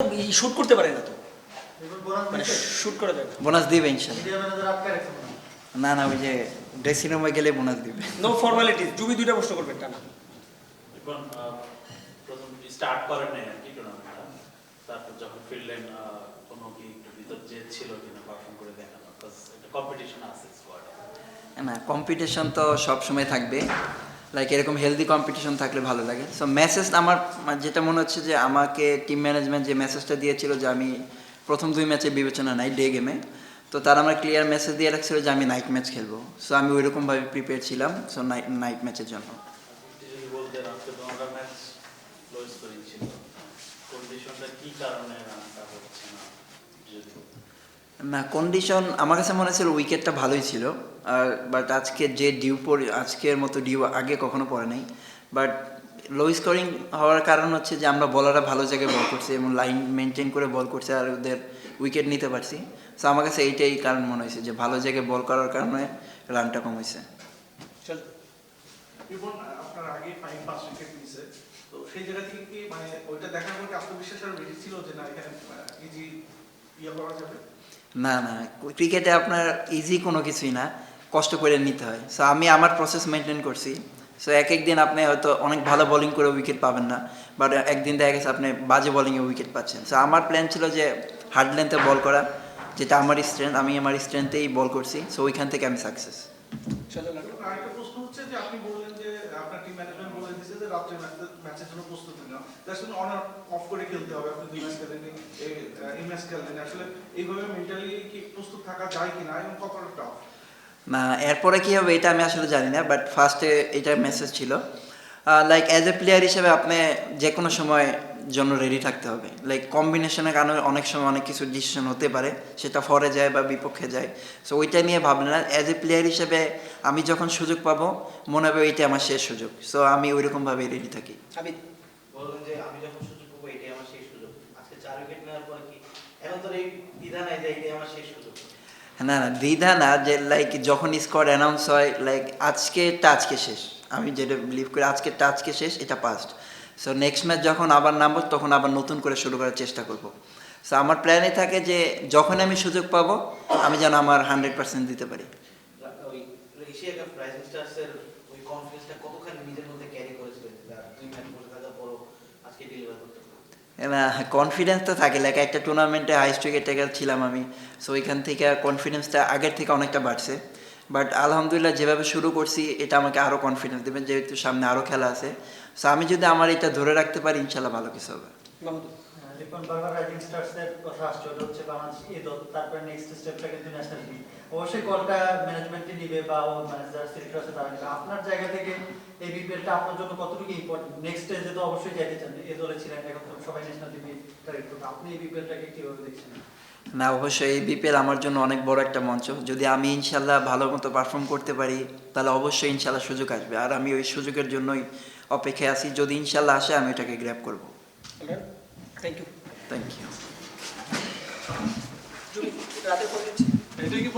Shoot করতে পারে না তো, মানে শুট করে দেয় বোনাস দিবে ইনশাল্লাহ। না না, ওই যে ড্রেসিং রুমে গেলে বোনাস দিবে। No formalities. জুবি দুইটা প্রশ্ন করবেন টানা। এখন প্রথম স্টার্ট করেন নাই আর কি টুর্নামেন্টটা, তারপর যখন ফিরলেন কোনো কি একটু ভিতর জেদ ছিল কিনা পারফর্ম করে দেখানো, বিকজ একটা কম্পিটিশন আছে স্কোয়াডে? না, কম্পিটিশন তো সবসময় থাকবে, লাইক এরকম হেলদি কম্পিটিশন থাকলে ভালো লাগে। সো মেসেজ আমার যেটা মনে হচ্ছে যে আমাকে টিম ম্যানেজমেন্ট যে মেসেজটা দিয়েছিল যে আমি প্রথম 2 ম্যাচে বিবেচনা নাই ডে গেমে, তো তারা আমার ক্লিয়ার মেসেজ দিয়ে রাখছিল যে আমি নাইট ম্যাচ খেলবো। সো আমি ওইরকমভাবে প্রিপেয়ার ছিলাম সো নাইট ম্যাচের জন্য। যদি বলতেন আজকে তোমরা ম্যাচ লো স্কোরিং ছিল, কন্ডিশনটা কি কারণে রানটা হচ্ছে না যদি? না, কন্ডিশন আমার কাছে মনে হচ্ছিল উইকেটটা ভালোই ছিল, আর বাট আজকে যে ডিউ পড়ে, আজকের মতো ডিউ আগে কখনো পড়ে নাই। বাট লো স্কোরিং হওয়ার কারণ হচ্ছে যে আমরা বলাররা ভালো জায়গায় বল করছি এবং লাইন মেনটেন করে বল করছে আর ওদের উইকেট নিতে পারছি। সো আমার কাছে এইটাই কারণ মনে হয়েছে যে ভালো জায়গায় বল করার কারণে রানটা কম হয়েছে। চল। আপনার আগে 5 উইকেট নিছে, তো সেই জায়গা থেকে কি মানে ওইটা দেখার পর কি আত্মবিশ্বাস আর বেশি ছিল যে না এখানে ইজি করা যাবে? না না, ক্রিকেটে আপনার ইজি কোনো কিছুই না, কষ্ট করে নিতে হয়। সো আমি আমার প্রসেস মেনটেন করছি। সো এক দিন আপনি হয়তো অনেক ভালো বোলিং করে উইকেট পাবেন না, বাট একদিন দেখা গেছে আপনি বাজে বোলিংয়ে উইকেট পাচ্ছেন। সো আমার প্ল্যান ছিল যে হার্ড লেন্থে বল করা, যেটা আমার স্ট্রেংথ, আমি আমার স্ট্রেংথেই বল করছি। সো ওইখান থেকে আমি সাকসেস। চলো না। আরেকটা প্রশ্ন হচ্ছে যে আপনি বললেন যে আপনার টিম ম্যানেজমেন্ট বলে দিয়েছে যে রাত্রে ম্যাচের জন্য প্রস্তুতি নাও, জাস্ট অন অফ করে খেলতে হবে। আপনি 2 ম্যাচ খেলেন, এই ম্যাচ খেলেন, আসলে এইভাবে মেন্টালি কি প্রস্তুত থাকা যায় কিনা এবং কতটা টাফ? না, এরপরে কী হবে এটা আমি আসলে জানি না, বাট ফার্স্টে এটার মেসেজ ছিল লাইক অ্যাজ এ প্লেয়ার হিসেবে আপনি যে কোনো সময় জন্য রেডি থাকতে হবে। লাইক কম্বিনেশনের কারণে অনেক সময় অনেক কিছু ডিসিশন হতে পারে, সেটা ফরে যায় বা বিপক্ষে যায়। সো ওইটা নিয়ে ভাবলে না, অ্যাজ এ প্লেয়ার হিসেবে আমি যখন সুযোগ পাবো মনে হবে এইটা আমার শেষ সুযোগ। সো আমি ওইরকমভাবে রেডি থাকি। আমি বললেন যে আমি যখন সুযোগ পাবো এটাই আমার শেষ সুযোগ, আজকে 4 উইকেট নেওয়ার পরে কি এখন তো এই দ্বিধা নাই যে এটাই আমার শেষ সুযোগ? না না, দ্বিধা না, যে লাইক যখন স্কোর অ্যানাউন্স হয় লাইক আজকেরটা আজকে শেষ, আমি যেটা বিলিভ করি আজকেরটা আজকে শেষ, এটা পাস্ট। সো নেক্সট ম্যাচ যখন আবার নামবো তখন আবার নতুন করে শুরু করার চেষ্টা করব। সো আমার প্ল্যানে থাকে যে যখন আমি সুযোগ পাবো আমি যেন আমার 100% দিতে পারি। ওই এশিয়া কাপ রাইজিং স্টারসের ওই কনফিডেন্সটা কতখানি নিজের মধ্যে ক্যারি করেছিলেন 2 ম্যাচ বসে থাকার পরও আজকে ডেলিভার করতে পারলেন? না, কনফিডেন্স তো থাকে, লাইক একটা টুর্নামেন্টে হাইস্ট উইকেট টেকার ছিলাম আমি। সো ওইখান থেকে কনফিডেন্সটা আগের থেকে অনেকটা বাড়ছে। বাট আলহামদুলিল্লাহ যেভাবে শুরু করছি এটা আমাকে আরও কনফিডেন্স দেবেন, যেহেতু সামনে আরও খেলা আছে। সো আমি যদি আমার এটা ধরে রাখতে পারি ইনশাল্লাহ ভালো কিছু হবে। মাহমুদুল। দেখুন বারবার রাইজিং স্টারসের কথা আসছে, ওটা হচ্ছে বাংলাদেশ দল, তারপরে নেক্সট স্টেপটা কিন্তু ন্যাশনাল টিম। অবশ্যই কলটা ম্যানেজমেন্টে নিবে বা ও ম্যানেজার সিলেক্টর আছে তারা নিবে। আপনার জায়গা থেকে এই বিপিএলটা আপনার জন্য কতটুকু ইম্পর্টেন্ট? নেক্সট স্টেজে তো অবশ্যই যাইতে চান, এই দলে ছিলেন, এখন তো সবাই ন্যাশনাল টিমে টার্গেট করবে। আপনি এই বিপিএলটাকে কিভাবে দেখছেন? না, অবশ্যই এই বিপিএল আমার জন্য অনেক বড় একটা মঞ্চ। যদি আমি ইনশাল্লাহ ভালো মতো পারফর্ম করতে পারি তাহলে অবশ্যই ইনশাল্লাহ সুযোগ আসবে, আর আমি ওই সুযোগের জন্যই অপেক্ষায় আছি। যদি ইনশাল্লাহ আসে আমি ওটাকে গ্র্যাব করবো। Thank you. Thank you. জুবি রাতের পর এটা কি